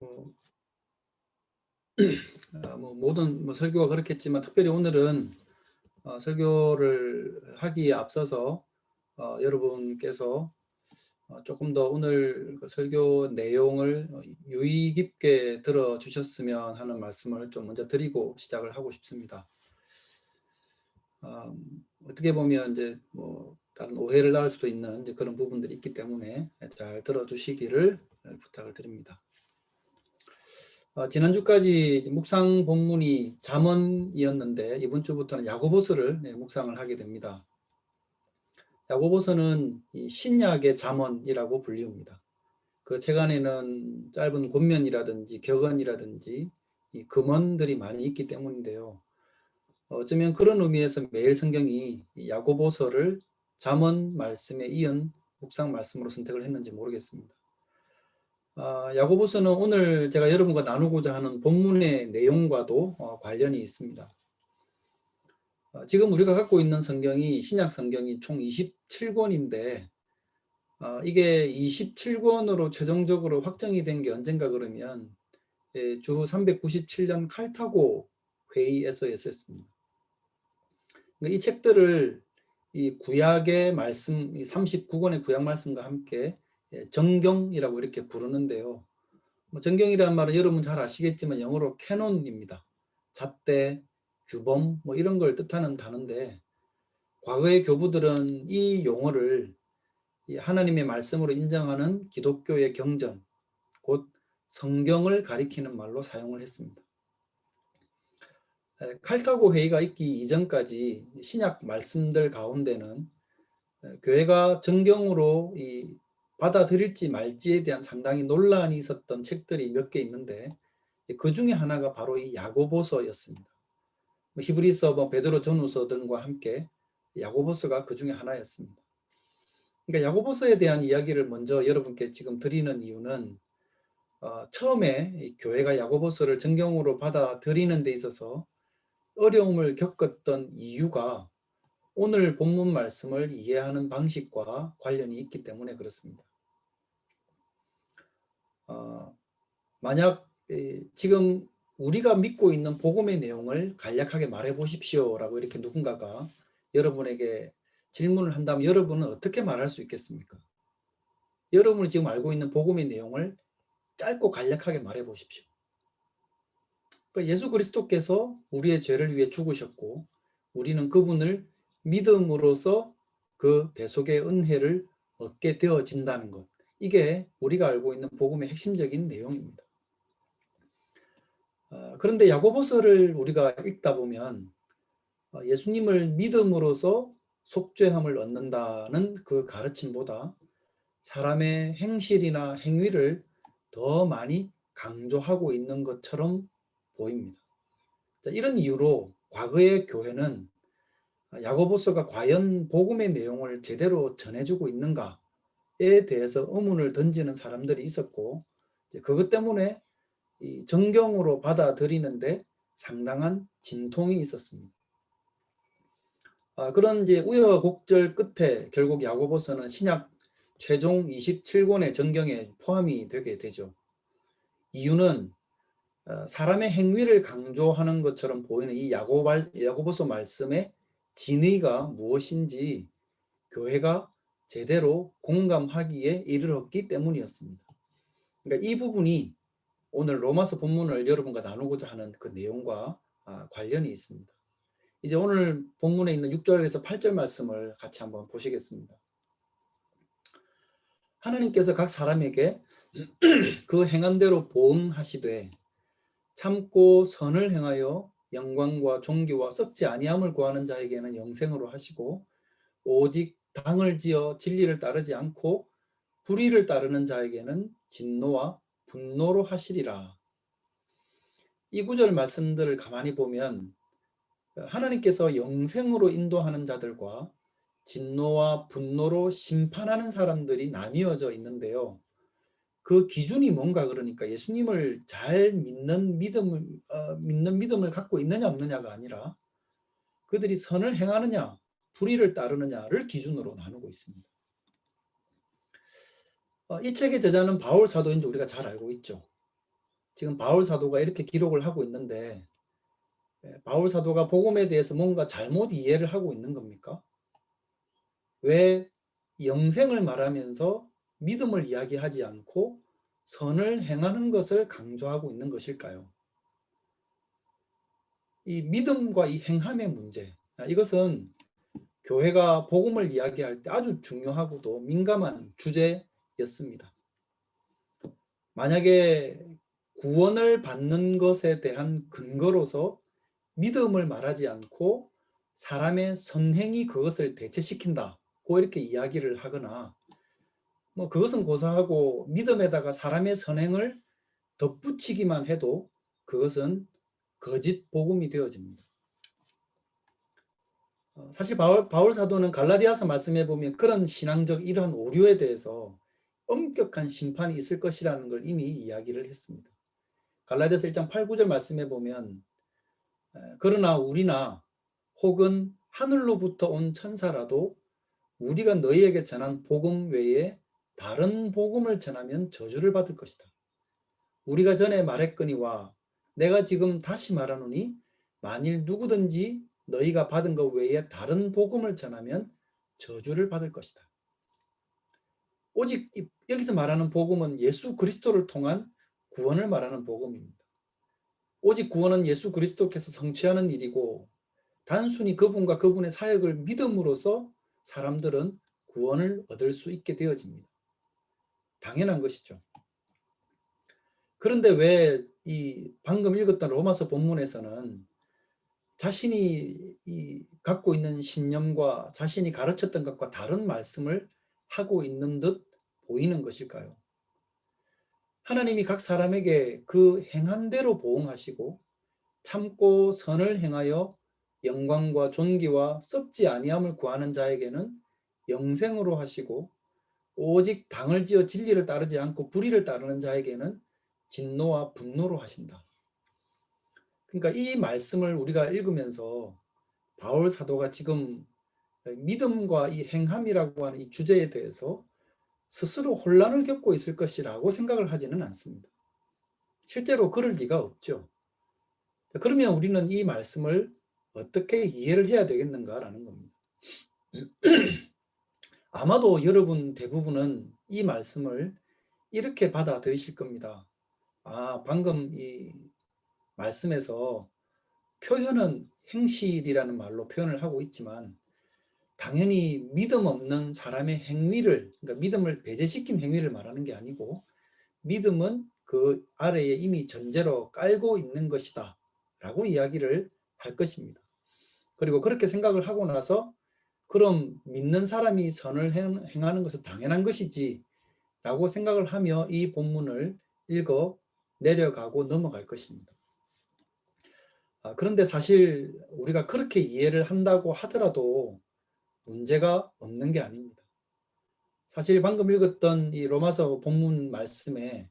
어, 모든 설교가 그렇겠지만 특별히 오늘은 설교를 하기에 앞서서 여러분께서 조금 더 오늘 그 설교 내용을 유의 깊게 들어주셨으면 하는 말씀을 좀 먼저 드리고 시작을 하고 싶습니다. 어떻게 보면 이제 다른 오해를 낳을 수도 있는 이제 그런 부분들이 있기 때문에 잘 들어주시기를 부탁을 드립니다. 지난주까지 묵상 본문이 잠언이었는데 이번 주부터는 야고보서를 묵상을 하게 됩니다. 야고보서는 신약의 잠언이라고 불리웁니다. 그 책 안에는 짧은 권면이라든지 격언이라든지 이 금언들이 많이 있기 때문인데요. 어쩌면 그런 의미에서 매일 성경이 야고보서를 잠언 말씀에 이은 묵상 말씀으로 선택을 했는지 모르겠습니다. 야고보서는 오늘 제가 여러분과 나누고자 하는 본문의 내용과도 관련이 있습니다. 지금 우리가 갖고 있는 성경이 신약 성경이 총 27권인데 이게 27권으로 최종적으로 확정이 된 게 언젠가 그러면 주후 397년 칼타고 회의에서였습니다. 이 책들을 이 구약의 말씀, 이 39권의 구약 말씀과 함께 정경이라고 이렇게 부르는데요. 정경이라는 말은 여러분 잘 아시겠지만 영어로 캐논입니다. 잣대, 규범 이런 걸 뜻하는 단어인데 과거의 교부들은 이 용어를 하나님의 말씀으로 인정하는 기독교의 경전, 곧 성경을 가리키는 말로 사용을 했습니다. 칼타고 회의가 있기 이전까지 신약 말씀들 가운데는 교회가 정경으로 받아들일지 말지에 대한 상당히 논란이 있었던 책들이 몇 개 있는데 그 중에 하나가 바로 이 야고보서였습니다. 히브리서, 베드로 전후서 등과 함께 야고보서가 그 중에 하나였습니다. 그러니까 야고보서에 대한 이야기를 먼저 여러분께 지금 드리는 이유는 처음에 교회가 야고보서를 정경으로 받아들이는 데 있어서 어려움을 겪었던 이유가 오늘 본문 말씀을 이해하는 방식과 관련이 있기 때문에 그렇습니다. 만약 지금 우리가 믿고 있는 복음의 내용을 간략하게 말해 보십시오라고 이렇게 누군가가 여러분에게 질문을 한다면 여러분은 어떻게 말할 수 있겠습니까? 여러분이 지금 알고 있는 복음의 내용을 짧고 간략하게 말해 보십시오. 그러니까 예수 그리스도께서 우리의 죄를 위해 죽으셨고 우리는 그분을 믿음으로써 그 대속의 은혜를 얻게 되어진다는 것. 이게 우리가 알고 있는 복음의 핵심적인 내용입니다. 그런데 야고보서를 우리가 읽다 보면 예수님을 믿음으로써 속죄함을 얻는다는 그 가르침보다 사람의 행실이나 행위를 더 많이 강조하고 있는 것처럼 보입니다. 이런 이유로 과거의 교회는 야고보서가 과연 복음의 내용을 제대로 전해주고 있는가에 대해서 의문을 던지는 사람들이 있었고 그것 때문에 이 정경으로 받아들이는데 상당한 진통이 있었습니다. 그런 이제 우여곡절 끝에 결국 야고보서는 신약 최종 27권의 정경에 포함이 되게 되죠. 이유는 사람의 행위를 강조하는 것처럼 보이는 이 야고보서 말씀의 진의가 무엇인지 교회가 제대로 공감하기에 이르렀기 때문이었습니다. 그러니까 이 부분이 오늘 로마서 본문을 여러분과 나누고자 하는 그 내용과 관련이 있습니다. 이제 오늘 본문에 있는 6절에서 8절 말씀을 같이 한번 보시겠습니다. 하나님께서 각 사람에게 그 행한 대로 보응하시되 참고 선을 행하여 영광과 존귀와 썩지 아니함을 구하는 자에게는 영생으로 하시고 오직 당을 지어 진리를 따르지 않고 불의를 따르는 자에게는 진노와 분노로 하시리라. 이 구절 말씀들을 가만히 보면 하나님께서 영생으로 인도하는 자들과 진노와 분노로 심판하는 사람들이 나뉘어져 있는데요. 그 기준이 뭔가 그러니까 예수님을 잘 믿는 믿음을 갖고 있느냐 없느냐가 아니라 그들이 선을 행하느냐 불의를 따르느냐를 기준으로 나누고 있습니다. 이 책의 저자는 바울 사도인 줄 우리가 잘 알고 있죠. 지금 바울 사도가 이렇게 기록을 하고 있는데 바울 사도가 복음에 대해서 뭔가 잘못 이해를 하고 있는 겁니까? 왜 영생을 말하면서 믿음을 이야기하지 않고 선을 행하는 것을 강조하고 있는 것일까요? 이 믿음과 이 행함의 문제, 이것은 교회가 복음을 이야기할 때 아주 중요하고도 민감한 주제였습니다. 만약에 구원을 받는 것에 대한 근거로서 믿음을 말하지 않고 사람의 선행이 그것을 대체시킨다고 이렇게 이야기를 하거나 뭐 그것은 고사하고 믿음에다가 사람의 선행을 덧붙이기만 해도 그것은 거짓 복음이 되어집니다. 사실 바울 사도는 갈라디아서 말씀해 보면 그런 신앙적 이러한 오류에 대해서 엄격한 심판이 있을 것이라는 걸 이미 이야기를 했습니다. 갈라디아서 1장 8, 9절 말씀해 보면 그러나 우리나 혹은 하늘로부터 온 천사라도 우리가 너희에게 전한 복음 외에 다른 복음을 전하면 저주를 받을 것이다. 우리가 전에 말했거니와 내가 지금 다시 말하노니 만일 누구든지 너희가 받은 것 외에 다른 복음을 전하면 저주를 받을 것이다. 오직 여기서 말하는 복음은 예수 그리스도를 통한 구원을 말하는 복음입니다. 오직 구원은 예수 그리스도께서 성취하는 일이고 단순히 그분과 그분의 사역을 믿음으로써 사람들은 구원을 얻을 수 있게 되어집니다. 당연한 것이죠. 그런데 왜 이 방금 읽었던 로마서 본문에서는 자신이 갖고 있는 신념과 자신이 가르쳤던 것과 다른 말씀을 하고 있는 듯 보이는 것일까요? 하나님이 각 사람에게 그 행한 대로 보응하시고 참고 선을 행하여 영광과 존귀와 썩지 아니함을 구하는 자에게는 영생으로 하시고 오직 당을 지어 진리를 따르지 않고 불의를 따르는 자에게는 진노와 분노로 하신다. 그러니까 이 말씀을 우리가 읽으면서 바울 사도가 지금 믿음과 이 행함이라고 하는 이 주제에 대해서 스스로 혼란을 겪고 있을 것이라고 생각을 하지는 않습니다. 실제로 그럴 리가 없죠. 그러면 우리는 이 말씀을 어떻게 이해를 해야 되겠는가라는 겁니다. 아마도 여러분 대부분은 이 말씀을 이렇게 받아들이실 겁니다. 방금 이 말씀에서 표현은 행실이라는 말로 표현을 하고 있지만 당연히 믿음 없는 사람의 행위를, 그러니까 믿음을 배제시킨 행위를 말하는 게 아니고 믿음은 그 아래에 이미 전제로 깔고 있는 것이다 라고 이야기를 할 것입니다. 그리고 그렇게 생각을 하고 나서 그럼 믿는 사람이 선을 행하는 것은 당연한 것이지 라고 생각을 하며 이 본문을 읽어 내려가고 넘어갈 것입니다. 그런데 사실 우리가 그렇게 이해를 한다고 하더라도 문제가 없는 게 아닙니다. 사실 방금 읽었던 이 로마서 본문 말씀에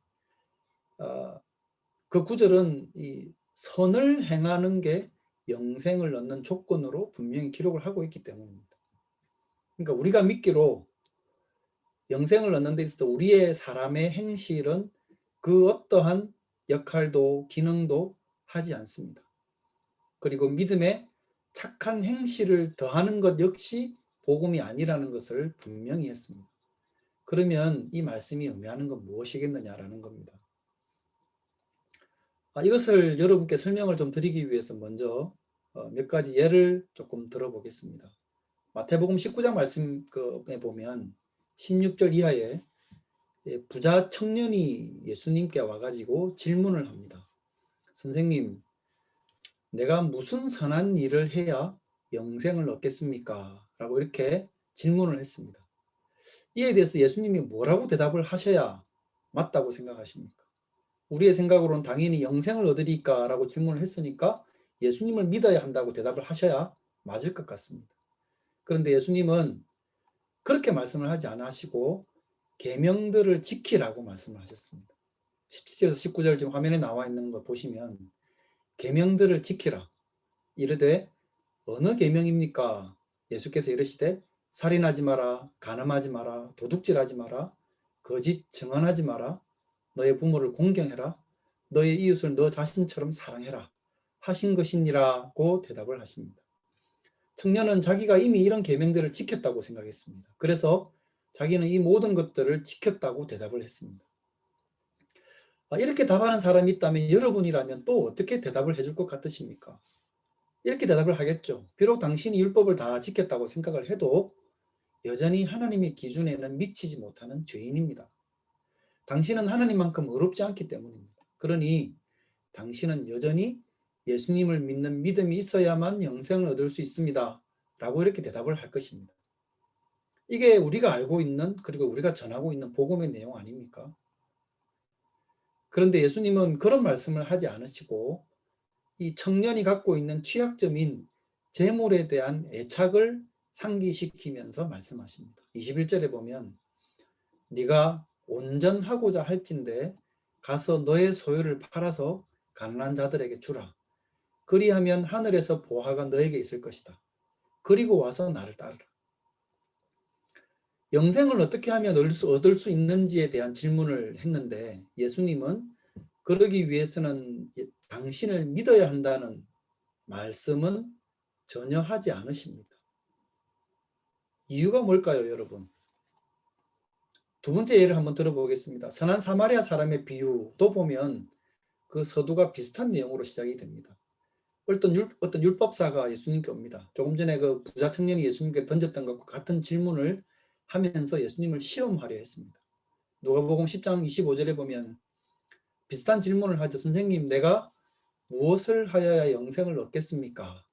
그 구절은 이 선을 행하는 게 영생을 얻는 조건으로 분명히 기록을 하고 있기 때문입니다. 그러니까 우리가 믿기로 영생을 얻는 데 있어서 우리의 사람의 행실은 그 어떠한 역할도 기능도 하지 않습니다. 그리고 믿음에 착한 행실을 더하는 것 역시 복음이 아니라는 것을 분명히 했습니다. 그러면 이 말씀이 의미하는 건 무엇이겠느냐라는 겁니다. 이것을 여러분께 설명을 좀 드리기 위해서 먼저 몇 가지 예를 조금 들어보겠습니다. 마태복음 19장 말씀에 보면 16절 이하에 부자 청년이 예수님께 와가지고 질문을 합니다. 선생님, 내가 무슨 선한 일을 해야 영생을 얻겠습니까? 라고 이렇게 질문을 했습니다. 이에 대해서 예수님이 뭐라고 대답을 하셔야 맞다고 생각하십니까? 우리의 생각으로는 당연히 영생을 얻으리까? 라고 질문을 했으니까 예수님을 믿어야 한다고 대답을 하셔야 맞을 것 같습니다. 그런데 예수님은 그렇게 말씀을 하지 않으시고 계명들을 지키라고 말씀을 하셨습니다. 17절에서 19절 지금 화면에 나와 있는 거 보시면 계명들을 지키라. 이르되 어느 계명입니까? 예수께서 이르시되 살인하지 마라, 간음하지 마라, 도둑질하지 마라, 거짓 증언하지 마라, 너의 부모를 공경해라, 너의 이웃을 너 자신처럼 사랑해라 하신 것이니라고 대답을 하십니다. 청년은 자기가 이미 이런 계명들을 지켰다고 생각했습니다. 그래서 자기는 이 모든 것들을 지켰다고 대답을 했습니다. 이렇게 답하는 사람이 있다면 여러분이라면 또 어떻게 대답을 해줄 것 같으십니까? 이렇게 대답을 하겠죠. 비록 당신이 율법을 다 지켰다고 생각을 해도 여전히 하나님의 기준에는 미치지 못하는 죄인입니다. 당신은 하나님만큼 의롭지 않기 때문입니다. 그러니 당신은 여전히 예수님을 믿는 믿음이 있어야만 영생을 얻을 수 있습니다. 라고 이렇게 대답을 할 것입니다. 이게 우리가 알고 있는, 그리고 우리가 전하고 있는 복음의 내용 아닙니까? 그런데 예수님은 그런 말씀을 하지 않으시고 이 청년이 갖고 있는 취약점인 재물에 대한 애착을 상기시키면서 말씀하십니다. 21절에 보면 네가 온전하고자 할진대 가서 너의 소유를 팔아서 가난한 자들에게 주라. 그리하면 하늘에서 보화가 너에게 있을 것이다. 그리고 와서 나를 따르라. 영생을 어떻게 하면 얻을 수 있는지에 대한 질문을 했는데 예수님은 그러기 위해서는 당신을 믿어야 한다는 말씀은 전혀 하지 않으십니다. 이유가 뭘까요, 여러분? 두 번째 예를 한번 들어보겠습니다. 선한 사마리아 사람의 비유도 보면 그 서두가 비슷한 내용으로 시작이 됩니다. 어떤 율법사가 예수님께 옵니다. 조금 전에 그 부자 청년이 예수님께 던졌던 것과 같은 질문을 하면서 예수님을 시험하려 했습니다. 누가복음 10장 25절에 보면 비슷한 질문을 하죠. 선생님, 내가 무엇을 하여야 영생을 얻겠습니까?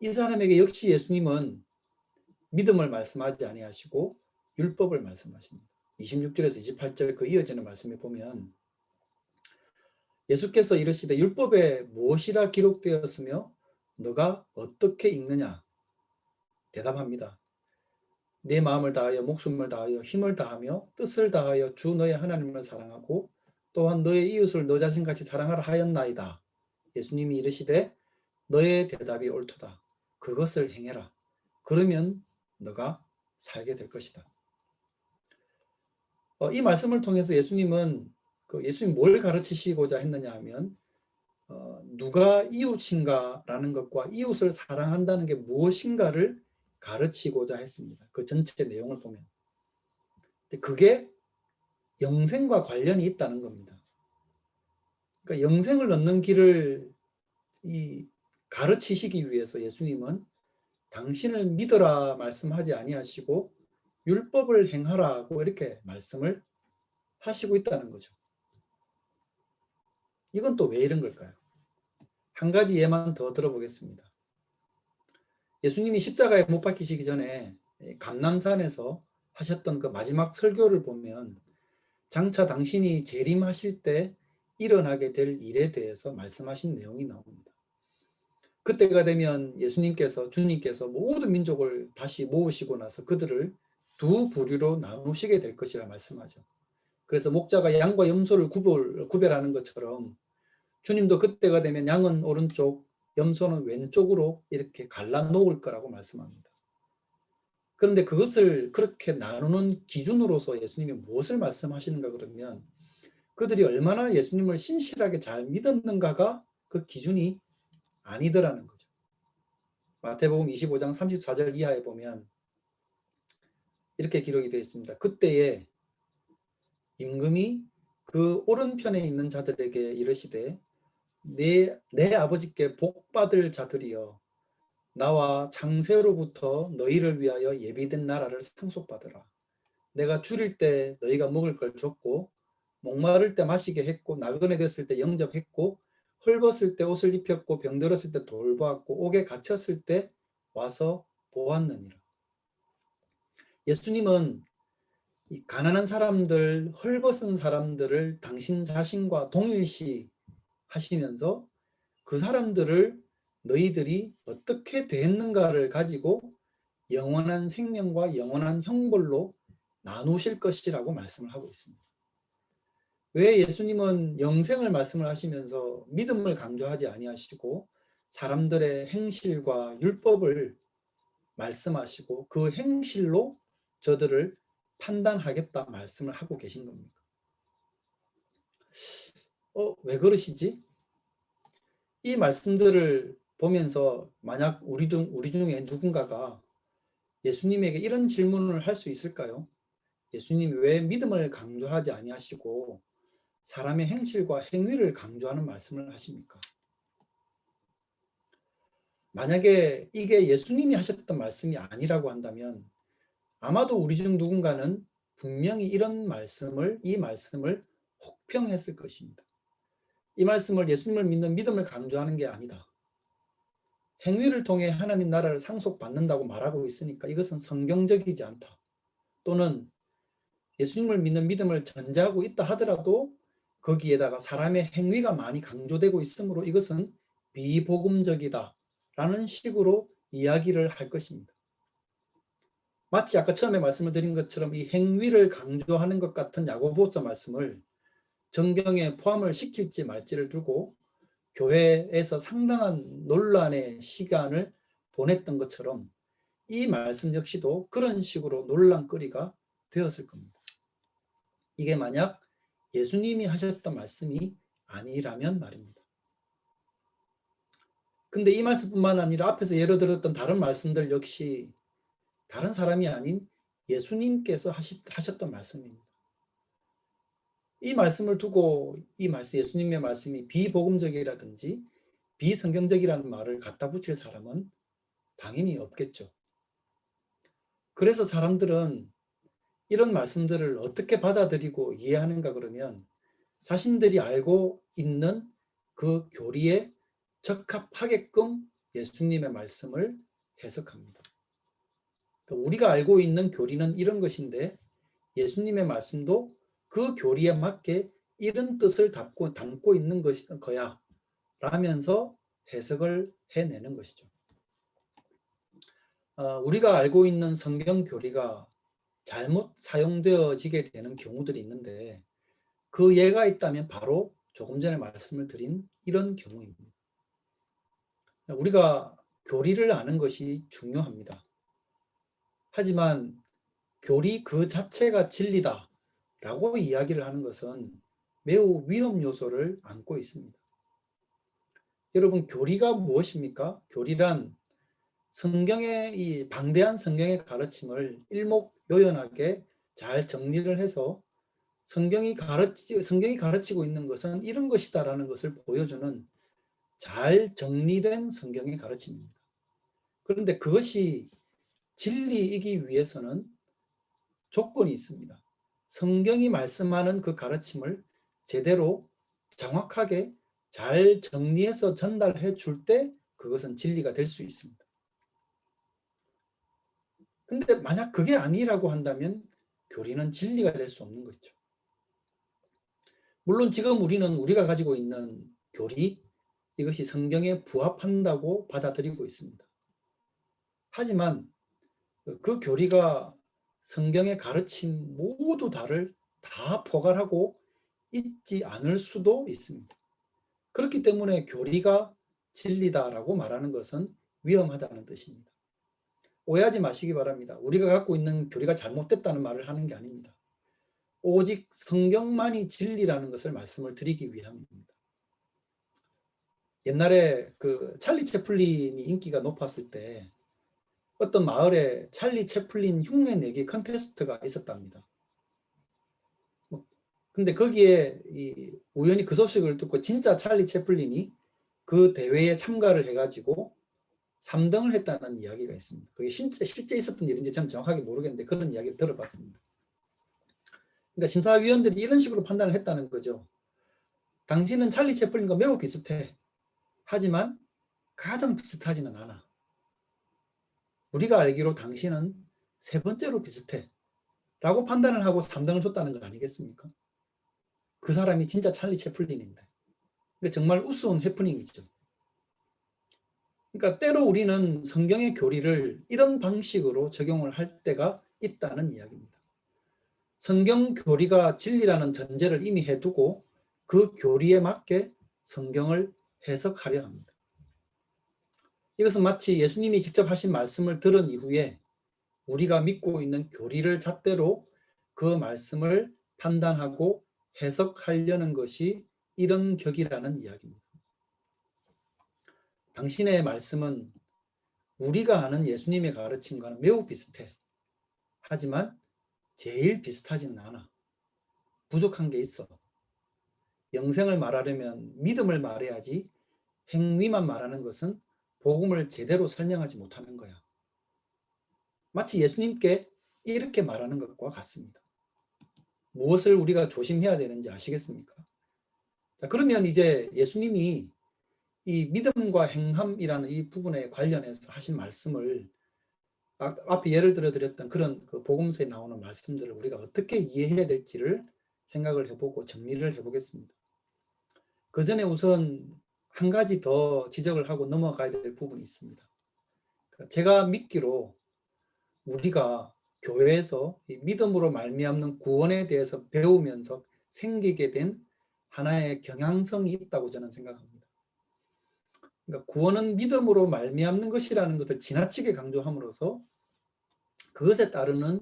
이 사람에게 역시 예수님은 믿음을 말씀하지 아니하시고 율법을 말씀하십니다. 26절에서 28절 그 이어지는 말씀에 보면 예수께서 이르시되 율법에 무엇이라 기록되었으며 너가 어떻게 읽느냐? 대답합니다. 내 마음을 다하여 목숨을 다하여 힘을 다하며 뜻을 다하여 주 너의 하나님을 사랑하고 또한 너의 이웃을 너 자신같이 사랑하라 하였나이다. 예수님이 이르시되 너의 대답이 옳도다. 그것을 행해라. 그러면 너가 살게 될 것이다. 이 말씀을 통해서 예수님은 예수님 뭘 가르치시고자 했느냐 하면 누가 이웃인가라는 것과 이웃을 사랑한다는 게 무엇인가를 가르치고자 했습니다. 그 전체 내용을 보면. 그게 영생과 관련이 있다는 겁니다. 그러니까 영생을 얻는 길을 가르치시기 위해서 예수님은 당신을 믿어라 말씀하지 아니하시고 율법을 행하라고 이렇게 말씀을 하시고 있다는 거죠. 이건 또 왜 이런 걸까요? 한 가지 예만 더 들어보겠습니다. 예수님이 십자가에 못 박히시기 전에 감람산에서 하셨던 그 마지막 설교를 보면 장차 당신이 재림하실 때 일어나게 될 일에 대해서 말씀하신 내용이 나옵니다. 그때가 되면 주님께서 모든 민족을 다시 모으시고 나서 그들을 두 부류로 나누시게 될 것이라 말씀하죠. 그래서 목자가 양과 염소를 구별하는 것처럼 주님도 그때가 되면 양은 오른쪽, 염소는 왼쪽으로 이렇게 갈라놓을 거라고 말씀합니다. 그런데 그것을 그렇게 나누는 기준으로서 예수님이 무엇을 말씀하시는가 그러면 그들이 얼마나 예수님을 신실하게 잘 믿었는가가 그 기준이 아니더라는 거죠. 마태복음 25장 34절 이하에 보면 이렇게 기록이 되어 있습니다. 그때에 임금이 그 오른편에 있는 자들에게 이르시되 내 아버지께 복받을 자들이여 나와 창세로부터 너희를 위하여 예비된 나라를 상속받으라. 내가 줄일 때 너희가 먹을 걸 줬고 목마를 때 마시게 했고 나그네 됐을 때 영접했고 헐벗을 때 옷을 입혔고 병들었을 때 돌보았고 옥에 갇혔을 때 와서 보았느니라. 예수님은 이 가난한 사람들, 헐벗은 사람들을 당신 자신과 동일시 하시면서 그 사람들을 너희들이 어떻게 대했는가를 가지고 영원한 생명과 영원한 형벌로 나누실 것이라고 말씀을 하고 있습니다. 왜 예수님은 영생을 말씀을 하시면서 믿음을 강조하지 아니하시고 사람들의 행실과 율법을 말씀하시고 그 행실로 저들을 판단하겠다 말씀을 하고 계신 겁니까? 왜 그러시지? 이 말씀들을 보면서 만약 우리 중에 누군가가 예수님에게 이런 질문을 할 수 있을까요? 예수님이 왜 믿음을 강조하지 아니하시고 사람의 행실과 행위를 강조하는 말씀을 하십니까? 만약에 이게 예수님이 하셨던 말씀이 아니라고 한다면 아마도 우리 중 누군가는 분명히 이 말씀을 혹평했을 것입니다. 이 말씀을 예수님을 믿는 믿음을 강조하는 게 아니다. 행위를 통해 하나님 나라를 상속받는다고 말하고 있으니까 이것은 성경적이지 않다. 또는 예수님을 믿는 믿음을 전제하고 있다 하더라도 거기에다가 사람의 행위가 많이 강조되고 있으므로 이것은 비복음적이다 라는 식으로 이야기를 할 것입니다. 마치 아까 처음에 말씀을 드린 것처럼 이 행위를 강조하는 것 같은 야고보서 말씀을 정경에 포함을 시킬지 말지를 두고 교회에서 상당한 논란의 시간을 보냈던 것처럼 이 말씀 역시도 그런 식으로 논란거리가 되었을 겁니다. 이게 만약 예수님이 하셨던 말씀이 아니라면 말입니다. 근데 이 말씀뿐만 아니라 앞에서 예로 들었던 다른 말씀들 역시 다른 사람이 아닌 예수님께서 하셨던 말씀입니다. 이 말씀을 두고 예수님의 말씀이 비복음적이라든지 비성경적이라는 말을 갖다 붙일 사람은 당연히 없겠죠. 그래서 사람들은 이런 말씀들을 어떻게 받아들이고 이해하는가 그러면 자신들이 알고 있는 그 교리에 적합하게끔 예수님의 말씀을 해석합니다. 그러니까 우리가 알고 있는 교리는 이런 것인데 예수님의 말씀도 그 교리에 맞게 이런 뜻을 담고 있는 거야 라면서 해석을 해내는 것이죠. 우리가 알고 있는 성경 교리가 잘못 사용되어지게 되는 경우들이 있는데 그 예가 있다면 바로 조금 전에 말씀을 드린 이런 경우입니다. 우리가 교리를 아는 것이 중요합니다. 하지만 교리 그 자체가 진리다라고 이야기를 하는 것은 매우 위험 요소를 안고 있습니다. 여러분, 교리가 무엇입니까? 교리란 이 방대한 성경의 가르침을 일목요연하게 잘 정리를 해서 성경이 가르치고 있는 것은 이런 것이다라는 것을 보여주는 잘 정리된 성경의 가르침입니다. 그런데 그것이 진리이기 위해서는 조건이 있습니다. 성경이 말씀하는 그 가르침을 제대로 정확하게 잘 정리해서 전달해 줄 때 그것은 진리가 될 수 있습니다. 근데 만약 그게 아니라고 한다면 교리는 진리가 될 수 없는 것이죠. 물론 지금 우리가 가지고 있는 교리, 이것이 성경에 부합한다고 받아들이고 있습니다. 하지만 그 교리가 성경의 가르침 모두 다 포괄하고 있지 않을 수도 있습니다. 그렇기 때문에 교리가 진리다라고 말하는 것은 위험하다는 뜻입니다. 오해하지 마시기 바랍니다. 우리가 갖고 있는 교리가 잘못됐다는 말을 하는 게 아닙니다. 오직 성경만이 진리라는 것을 말씀을 드리기 위함입니다. 옛날에 그 찰리 채플린이 인기가 높았을 때 어떤 마을에 찰리 채플린 흉내 내기 컨테스트가 있었답니다. 근데 거기에 우연히 그 소식을 듣고 진짜 찰리 채플린이 그 대회에 참가를 해가지고 3등을 했다는 이야기가 있습니다. 그게 실제 있었던 일인지 저는 정확하게 모르겠는데 그런 이야기를 들어봤습니다. 그러니까 심사위원들이 이런 식으로 판단을 했다는 거죠. 당신은 찰리 채플린과 매우 비슷해. 하지만 가장 비슷하지는 않아. 우리가 알기로 당신은 세 번째로 비슷해. 라고 판단을 하고 3등을 줬다는 거 아니겠습니까? 그 사람이 진짜 찰리 채플린인데. 그러니까 정말 우스운 해프닝이죠. 그러니까 때로 우리는 성경의 교리를 이런 방식으로 적용을 할 때가 있다는 이야기입니다. 성경 교리가 진리라는 전제를 이미 해두고 그 교리에 맞게 성경을 해석하려 합니다. 이것은 마치 예수님이 직접 하신 말씀을 들은 이후에 우리가 믿고 있는 교리를 잣대로 그 말씀을 판단하고 해석하려는 것이 이런 격이라는 이야기입니다. 당신의 말씀은 우리가 아는 예수님의 가르침과는 매우 비슷해. 하지만 제일 비슷하지는 않아. 부족한 게 있어. 영생을 말하려면 믿음을 말해야지 행위만 말하는 것은 복음을 제대로 설명하지 못하는 거야. 마치 예수님께 이렇게 말하는 것과 같습니다. 무엇을 우리가 조심해야 되는지 아시겠습니까? 자, 그러면 이제 예수님이 이 믿음과 행함이라는 이 부분에 관련해서 하신 말씀을 앞에 예를 들어 드렸던 그런 그 복음서에 나오는 말씀들을 우리가 어떻게 이해해야 될지를 생각을 해보고 정리를 해보겠습니다. 그 전에 우선 한 가지 더 지적을 하고 넘어가야 될 부분이 있습니다. 제가 믿기로 우리가 교회에서 이 믿음으로 말미암는 구원에 대해서 배우면서 생기게 된 하나의 경향성이 있다고 저는 생각합니다. 그러니까 구원은 믿음으로 말미암는 것이라는 것을 지나치게 강조함으로써 그것에 따르는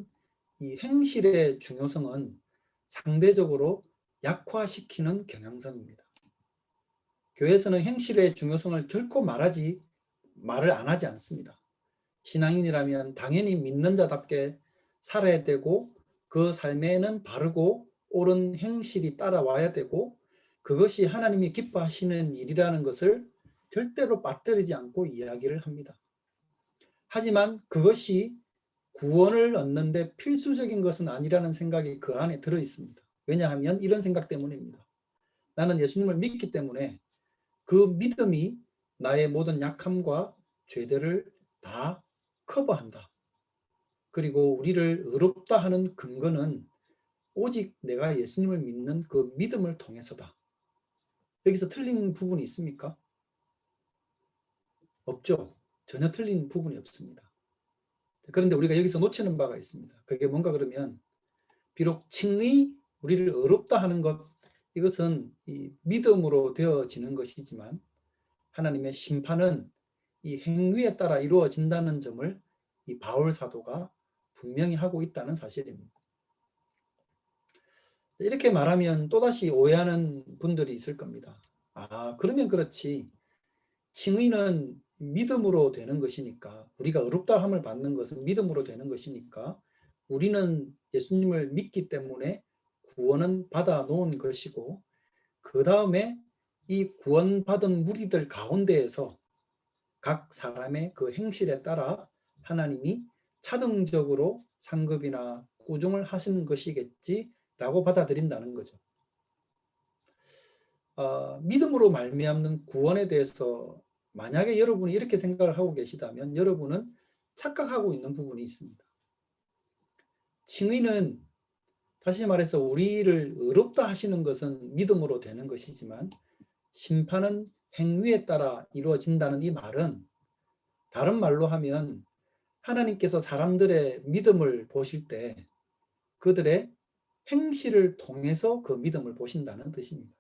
이 행실의 중요성은 상대적으로 약화시키는 경향성입니다. 교회에서는 행실의 중요성을 결코 말을 안 하지 않습니다. 신앙인이라면 당연히 믿는 자답게 살아야 되고 그 삶에는 바르고 옳은 행실이 따라와야 되고 그것이 하나님이 기뻐하시는 일이라는 것을 절대로 빠뜨리지 않고 이야기를 합니다. 하지만 그것이 구원을 얻는 데 필수적인 것은 아니라는 생각이 그 안에 들어 있습니다. 왜냐하면 이런 생각 때문입니다. 나는 예수님을 믿기 때문에 그 믿음이 나의 모든 약함과 죄들을 다 커버한다. 그리고 우리를 의롭다 하는 근거는 오직 내가 예수님을 믿는 그 믿음을 통해서다. 여기서 틀린 부분이 있습니까? 없죠. 전혀 틀린 부분이 없습니다. 그런데 우리가 여기서 놓치는 바가 있습니다. 그게 뭔가 그러면 비록 칭의 우리를 의롭다 하는 것 이것은 이 믿음으로 되어지는 것이지만 하나님의 심판은 이 행위에 따라 이루어진다는 점을 이 바울 사도가 분명히 하고 있다는 사실입니다. 이렇게 말하면 또다시 오해하는 분들이 있을 겁니다. 아, 그러면 그렇지. 칭의는 믿음으로 되는 것이니까 우리가 의롭다 함을 받는 것은 믿음으로 되는 것이니까 우리는 예수님을 믿기 때문에 구원은 받아 놓은 것이고 그 다음에 이 구원받은 무리들 가운데에서 각 사람의 그 행실에 따라 하나님이 차등적으로 상급이나 꾸중을 하시는 것이겠지라고 받아들인다는 거죠. 믿음으로 말미암는 구원에 대해서 만약에 여러분이 이렇게 생각을 하고 계시다면 여러분은 착각하고 있는 부분이 있습니다. 칭의는 다시 말해서 우리를 의롭다 하시는 것은 믿음으로 되는 것이지만 심판은 행위에 따라 이루어진다는 이 말은 다른 말로 하면 하나님께서 사람들의 믿음을 보실 때 그들의 행실을 통해서 그 믿음을 보신다는 뜻입니다.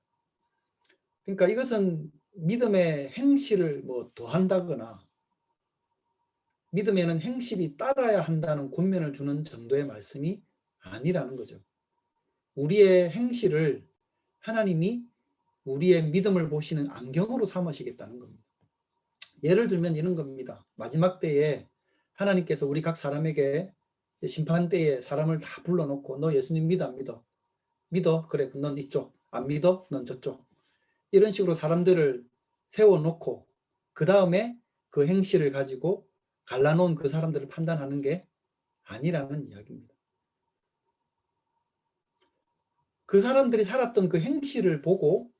그러니까 이것은 믿음의 행실을 뭐 더한다거나 믿음에는 행실이 따라야 한다는 권면을 주는 정도의 말씀이 아니라는 거죠. 우리의 행실을 하나님이 우리의 믿음을 보시는 안경으로 삼으시겠다는 겁니다. 예를 들면 이런 겁니다. 마지막 때에 하나님께서 우리 각 사람에게 심판 때에 사람을 다 불러놓고 너 예수님 믿어 안 믿어? 믿어? 그래 넌 이쪽. 안 믿어? 넌 저쪽. 이런 식으로 사람들을 세워놓고 그 다음에 그 행실을 가지고 갈라놓은 그 사람들을 판단하는 게 아니라는 이야기입니다. 그 사람들이 살았던 그 행실을 보고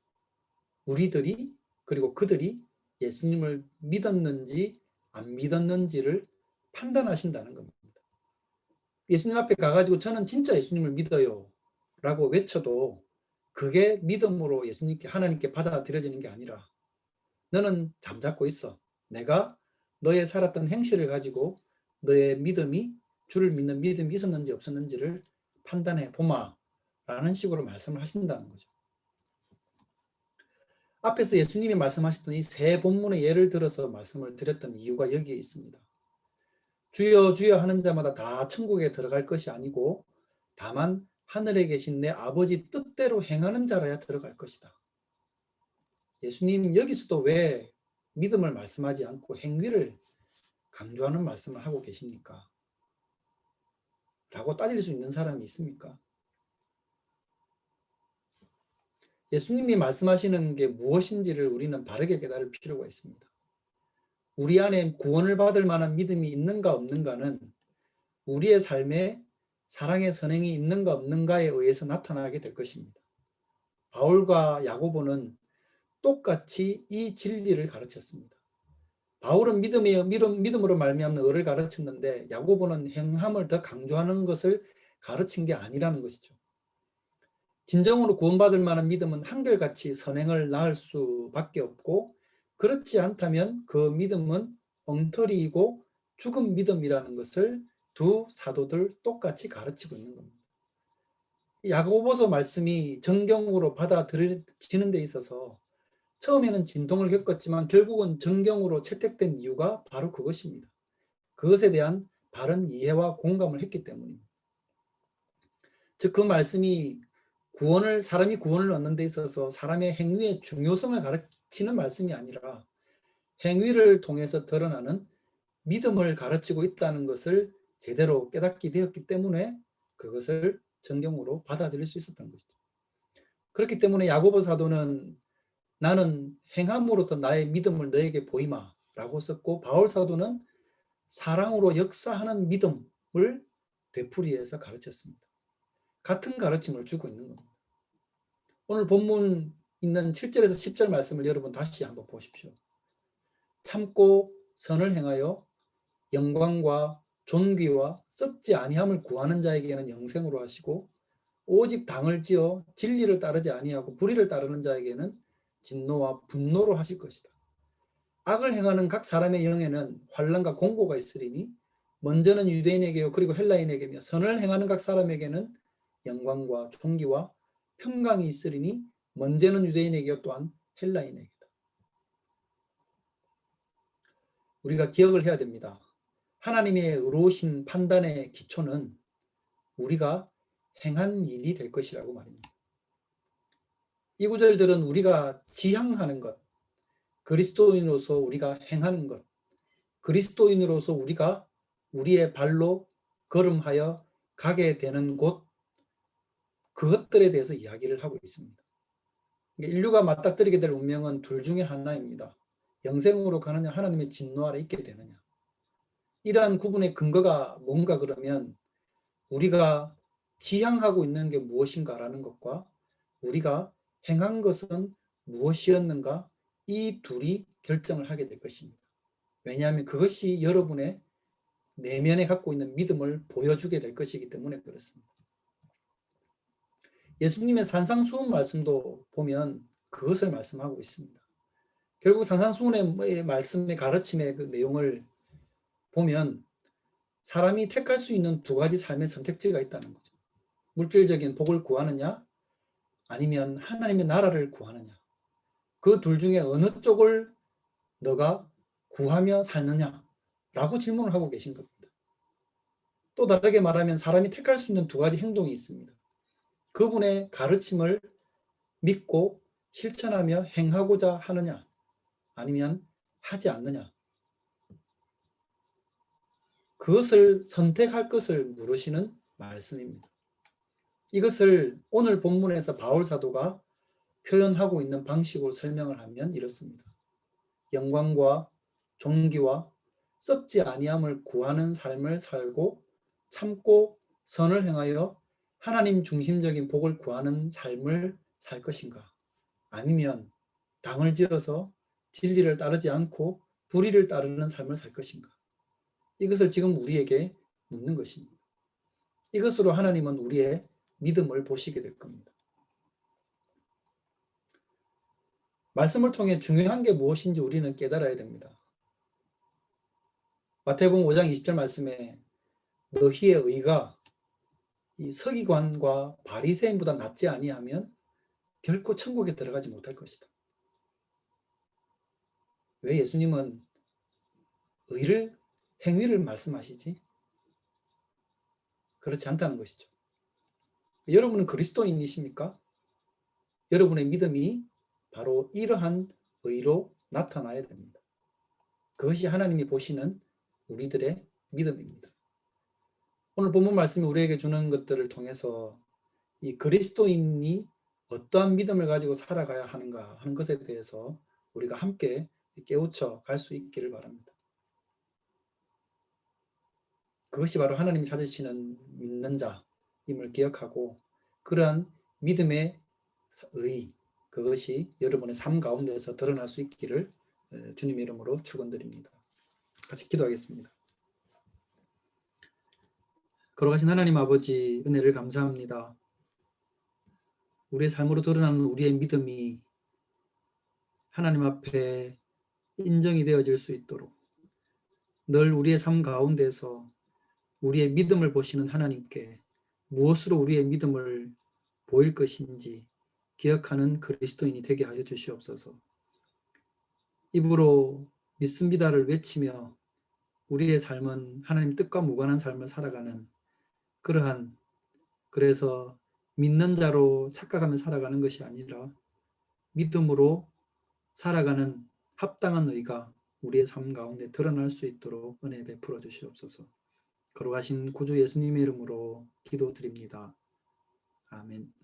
우리들이 그리고 그들이 예수님을 믿었는지 안 믿었는지를 판단하신다는 겁니다. 예수님 앞에 가가지고 저는 진짜 예수님을 믿어요 라고 외쳐도 그게 믿음으로 예수님께 하나님께 받아들여지는 게 아니라 너는 잠자고 있어. 내가 너의 살았던 행실을 가지고 너의 믿음이 주를 믿는 믿음이 있었는지 없었는지를 판단해 보마 라는 식으로 말씀을 하신다는 거죠. 앞에서 예수님이 말씀하셨던 이 세 본문의 예를 들어서 말씀을 드렸던 이유가 여기에 있습니다. 주여 주여 하는 자마다 다 천국에 들어갈 것이 아니고 다만 하늘에 계신 내 아버지 뜻대로 행하는 자라야 들어갈 것이다. 예수님 여기서도 왜 믿음을 말씀하지 않고 행위를 강조하는 말씀을 하고 계십니까? 라고 따질 수 있는 사람이 있습니까? 예수님이 말씀하시는 게 무엇인지를 우리는 바르게 깨달을 필요가 있습니다. 우리 안에 구원을 받을 만한 믿음이 있는가 없는가는 우리의 삶에 사랑의 선행이 있는가 없는가에 의해서 나타나게 될 것입니다. 바울과 야고보는 똑같이 이 진리를 가르쳤습니다. 바울은 믿음으로 말미암는 의를 가르쳤는데 야고보는 행함을 더 강조하는 것을 가르친 게 아니라는 것이죠. 진정으로 구원받을 만한 믿음은 한결같이 선행을 낳을 수밖에 없고, 그렇지 않다면 그 믿음은 엉터리이고 죽은 믿음이라는 것을 두 사도들 똑같이 가르치고 있는 겁니다. 야고보서 말씀이 정경으로 받아들여지는 데 있어서 처음에는 진통을 겪었지만 결국은 정경으로 채택된 이유가 바로 그것입니다. 그것에 대한 바른 이해와 공감을 했기 때문입니다. 즉 그 말씀이 사람이 구원을 얻는 데 있어서 사람의 행위의 중요성을 가르치는 말씀이 아니라 행위를 통해서 드러나는 믿음을 가르치고 있다는 것을 제대로 깨닫게 되었기 때문에 그것을 정경으로 받아들일 수 있었던 것이죠. 그렇기 때문에 야고보 사도는 나는 행함으로써 나의 믿음을 너에게 보이마 라고 썼고, 바울 사도는 사랑으로 역사하는 믿음을 되풀이해서 가르쳤습니다. 같은 가르침을 주고 있는 겁니다. 오늘 본문 있는 7절에서 10절 말씀을 여러분 다시 한번 보십시오. 참고 선을 행하여 영광과 존귀와 썩지 아니함을 구하는 자에게는 영생으로 하시고, 오직 당을 지어 진리를 따르지 아니하고 불의를 따르는 자에게는 진노와 분노로 하실 것이다. 악을 행하는 각 사람의 영에는 환난과 공고가 있으리니 먼저는 유대인에게요 그리고 헬라인에게며, 선을 행하는 각 사람에게는 영광과 존귀와 평강이 있으리니 먼저는 유대인에게요 또한 헬라인에게다. 우리가 기억을 해야 됩니다. 하나님의 의로우신 판단의 기초는 우리가 행한 일이 될 것이라고 말입니다. 이 구절들은 우리가 지향하는 것, 그리스도인으로서 우리가 행하는 것, 그리스도인으로서 우리가 우리의 발로 걸음하여 가게 되는 곳, 그것들에 대해서 이야기를 하고 있습니다. 인류가 맞닥뜨리게 될 운명은 둘 중에 하나입니다. 영생으로 가느냐, 하나님의 진노 아래 있게 되느냐. 이러한 구분의 근거가 뭔가 그러면 우리가 지향하고 있는 게 무엇인가라는 것과 우리가 행한 것은 무엇이었는가, 이 둘이 결정을 하게 될 것입니다. 왜냐하면 그것이 여러분의 내면에 갖고 있는 믿음을 보여주게 될 것이기 때문에 그렇습니다. 예수님의 산상수훈 말씀도 보면 그것을 말씀하고 있습니다. 결국 산상수훈의 말씀의 가르침의 그 내용을 보면 사람이 택할 수 있는 두 가지 삶의 선택지가 있다는 거죠. 물질적인 복을 구하느냐, 아니면 하나님의 나라를 구하느냐. 그 둘 중에 어느 쪽을 너가 구하며 살느냐라고 질문을 하고 계신 겁니다. 또 다르게 말하면 사람이 택할 수 있는 두 가지 행동이 있습니다. 그분의 가르침을 믿고 실천하며 행하고자 하느냐, 아니면 하지 않느냐. 그것을 선택할 것을 물으시는 말씀입니다. 이것을 오늘 본문에서 바울 사도가 표현하고 있는 방식으로 설명을 하면 이렇습니다. 영광과 존귀와 썩지 아니함을 구하는 삶을 살고 참고 선을 행하여 하나님 중심적인 복을 구하는 삶을 살 것인가? 아니면 당을 지어서 진리를 따르지 않고 불의를 따르는 삶을 살 것인가? 이것을 지금 우리에게 묻는 것입니다. 이것으로 하나님은 우리의 믿음을 보시게 될 겁니다. 말씀을 통해 중요한 게 무엇인지 우리는 깨달아야 됩니다. 마태복음 5장 20절 말씀에 너희의 의가 이 서기관과 바리새인보다 낫지 아니하면 결코 천국에 들어가지 못할 것이다. 왜 예수님은 행위를 말씀하시지? 그렇지 않다는 것이죠. 여러분은 그리스도인이십니까? 여러분의 믿음이 바로 이러한 의로 나타나야 됩니다. 그것이 하나님이 보시는 우리들의 믿음입니다. 오늘 본문 말씀이 우리에게 주는 것들을 통해서 이 그리스도인이 어떠한 믿음을 가지고 살아가야 하는가 하는 것에 대해서 우리가 함께 깨우쳐 갈 수 있기를 바랍니다. 그것이 바로 하나님이 찾으시는 믿는 자임을 기억하고 그러한 믿음의 의, 그것이 여러분의 삶 가운데서 드러날 수 있기를 주님의 이름으로 축원드립니다. 같이 기도하겠습니다. 걸어가신 하나님 아버지, 은혜를 감사합니다. 우리의 삶으로 드러나는 우리의 믿음이 하나님 앞에 인정이 되어질 수 있도록 늘 우리의 삶 가운데서 우리의 믿음을 보시는 하나님께 무엇으로 우리의 믿음을 보일 것인지 기억하는 그리스도인이 되게 하여 주시옵소서. 입으로 믿습니다를 외치며 우리의 삶은 하나님 뜻과 무관한 삶을 살아가는 그러한, 그래서 믿는 자로 착각하며 살아가는 것이 아니라 믿음으로 살아가는 합당한 의가 우리의 삶 가운데 드러날 수 있도록 은혜 베풀어 주시옵소서. 거룩하신 구주 예수님의 이름으로 기도드립니다. 아멘.